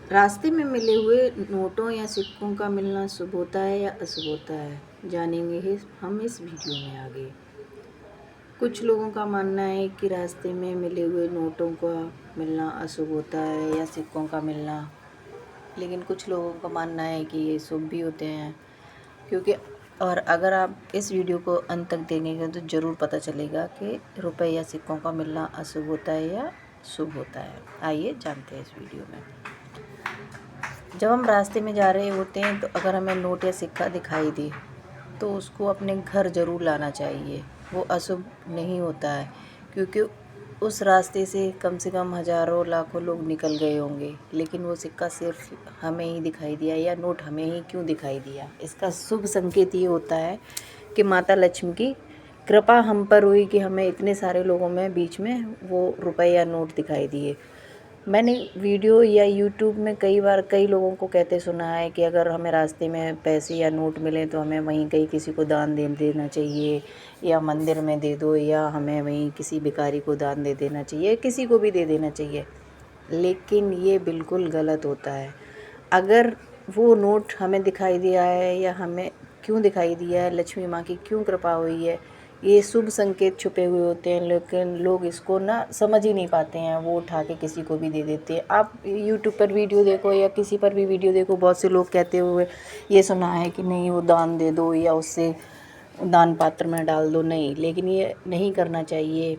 रास्ते में मिले हुए नोटों या सिक्कों का मिलना शुभ होता है या अशुभ होता है, जानेंगे हम इस वीडियो में आगे। कुछ लोगों का मानना है कि रास्ते में मिले हुए नोटों का मिलना अशुभ होता है या सिक्कों का मिलना, लेकिन कुछ लोगों का मानना है कि ये शुभ भी होते हैं। क्योंकि और अगर आप इस वीडियो को अंत तक देखेंगे तो ज़रूर पता चलेगा कि रुपए या सिक्कों का मिलना अशुभ होता है या शुभ होता है। आइए जानते हैं इस वीडियो में। जब हम रास्ते में जा रहे होते हैं तो अगर हमें नोट या सिक्का दिखाई दे तो उसको अपने घर ज़रूर लाना चाहिए। वो अशुभ नहीं होता है, क्योंकि उस रास्ते से कम हज़ारों लाखों लोग निकल गए होंगे, लेकिन वो सिक्का सिर्फ हमें ही दिखाई दिया या नोट हमें ही क्यों दिखाई दिया। इसका शुभ संकेत ये होता है कि माता लक्ष्मी की कृपा हम पर हुई कि हमें इतने सारे लोगों में बीच में वो रुपए या नोट दिखाई दिए। मैंने वीडियो या यूट्यूब में कई बार कई लोगों को कहते सुना है कि अगर हमें रास्ते में पैसे या नोट मिले तो हमें वहीं कहीं किसी को दान दे देना चाहिए, या मंदिर में दे दो, या हमें वहीं किसी भिखारी को दान दे देना चाहिए, किसी को भी दे देना चाहिए। लेकिन ये बिल्कुल गलत होता है। अगर वो नोट हमें दिखाई दिया है या हमें क्यों दिखाई दिया है, लक्ष्मी माँ की क्यों कृपा हुई है, ये शुभ संकेत छुपे हुए होते हैं, लेकिन लोग इसको ना समझ ही नहीं पाते हैं। वो उठा के किसी को भी दे देते हैं। आप यूट्यूब पर वीडियो देखो या किसी पर भी वीडियो देखो, बहुत से लोग कहते हुए ये सुना है कि नहीं वो दान दे दो या उससे दान पात्र में डाल दो। नहीं, लेकिन ये नहीं करना चाहिए,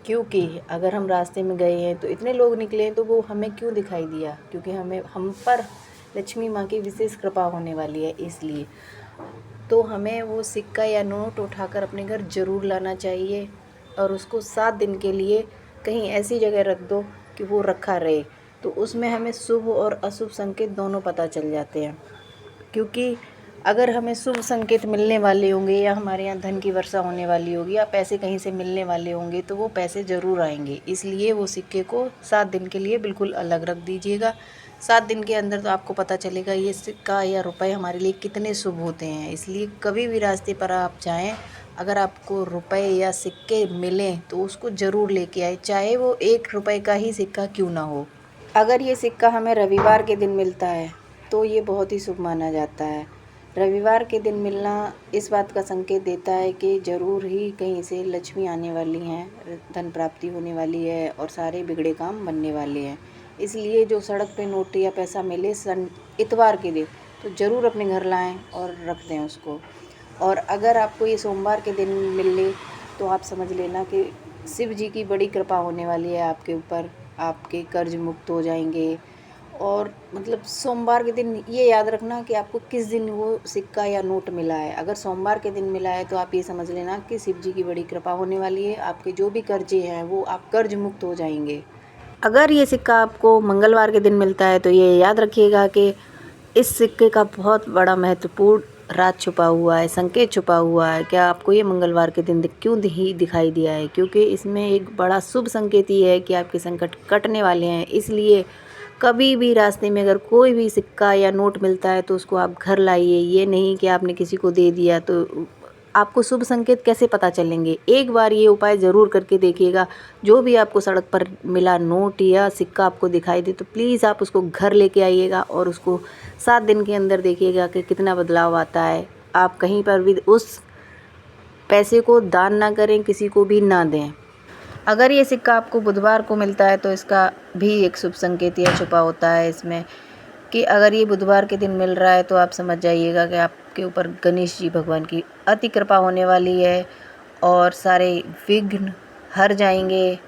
क्योंकि अगर हम रास्ते में गए हैं तो इतने लोग निकले हैं तो वो हमें क्यों दिखाई दिया, क्योंकि हम पर लक्ष्मी माँ की विशेष कृपा होने वाली है। इसलिए तो हमें वो सिक्का या नोट उठाकर अपने घर ज़रूर लाना चाहिए और उसको 7 दिन के लिए कहीं ऐसी जगह रख दो कि वो रखा रहे। तो उसमें हमें शुभ और अशुभ संकेत दोनों पता चल जाते हैं। क्योंकि अगर हमें शुभ संकेत मिलने वाले होंगे या हमारे यहाँ धन की वर्षा होने वाली होगी या पैसे कहीं से मिलने वाले होंगे तो वो पैसे ज़रूर आएंगे। इसलिए वो सिक्के को 7 दिन के लिए बिल्कुल अलग रख दीजिएगा। 7 दिन के अंदर तो आपको पता चलेगा ये सिक्का या रुपए हमारे लिए कितने शुभ होते हैं। इसलिए कभी भी रास्ते पर आप जाएं, अगर आपको रुपए या सिक्के मिलें तो उसको ज़रूर लेके आए, चाहे वो 1 रुपए का ही सिक्का क्यों ना हो। अगर ये सिक्का हमें रविवार के दिन मिलता है तो ये बहुत ही शुभ माना जाता है। रविवार के दिन मिलना इस बात का संकेत देता है कि ज़रूर ही कहीं से लक्ष्मी आने वाली हैं, धन प्राप्ति होने वाली है और सारे बिगड़े काम बनने वाले हैं। इसलिए जो सड़क पे नोट या पैसा मिले इतवार के दिन तो ज़रूर अपने घर लाएं और रख दें उसको। और अगर आपको ये सोमवार के दिन मिले तो आप समझ लेना कि शिव जी की बड़ी कृपा होने वाली है आपके ऊपर, आपके कर्ज मुक्त हो जाएंगे। और मतलब सोमवार के दिन ये याद रखना कि आपको किस दिन वो सिक्का या नोट मिला है। अगर सोमवार के दिन मिला है तो आप ये समझ लेना कि शिव जी की बड़ी कृपा होने वाली है, आपके जो भी कर्जे हैं वो आप कर्ज मुक्त हो जाएंगे। अगर ये सिक्का आपको मंगलवार के दिन मिलता है तो ये याद रखिएगा कि इस सिक्के का बहुत बड़ा महत्वपूर्ण राज छुपा हुआ है, संकेत छुपा हुआ है। क्या आपको ये मंगलवार के दिन क्यों ही दिखाई दिया है? क्योंकि इसमें एक बड़ा शुभ संकेत ये है कि आपके संकट कटने वाले हैं। इसलिए कभी भी रास्ते में अगर कोई भी सिक्का या नोट मिलता है तो उसको आप घर लाइए। ये नहीं कि आपने किसी को दे दिया तो आपको शुभ संकेत कैसे पता चलेंगे। एक बार ये उपाय ज़रूर करके देखिएगा। जो भी आपको सड़क पर मिला नोट या सिक्का आपको दिखाई दे तो प्लीज़ आप उसको घर लेके आइएगा और उसको 7 दिन के अंदर देखिएगा कि कितना बदलाव आता है। आप कहीं पर भी उस पैसे को दान ना करें, किसी को भी ना दें। अगर ये सिक्का आपको बुधवार को मिलता है तो इसका भी एक शुभ संकेत यह छुपा होता है इसमें कि अगर ये बुधवार के दिन मिल रहा है तो आप समझ जाइएगा कि आपके ऊपर गणेश जी भगवान की अति कृपा होने वाली है और सारे विघ्न हर जाएंगे।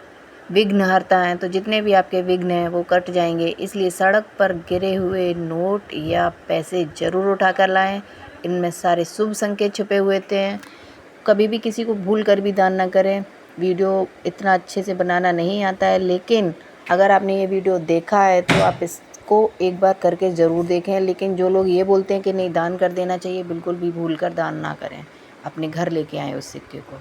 विघ्न हरता है तो जितने भी आपके विघ्न हैं वो कट जाएंगे। इसलिए सड़क पर गिरे हुए नोट या पैसे ज़रूर उठा कर लाएँ। इनमें सारे शुभ संकेत छुपे हुए हैं। कभी भी किसी को भूल कर भी दान ना करें। वीडियो इतना अच्छे से बनाना नहीं आता है, लेकिन अगर आपने ये वीडियो देखा है तो आप इसको एक बार करके ज़रूर देखें। लेकिन जो लोग ये बोलते हैं कि नहीं दान कर देना चाहिए, बिल्कुल भी भूल कर दान ना करें। अपने घर लेके आएँ उस सिक्के को।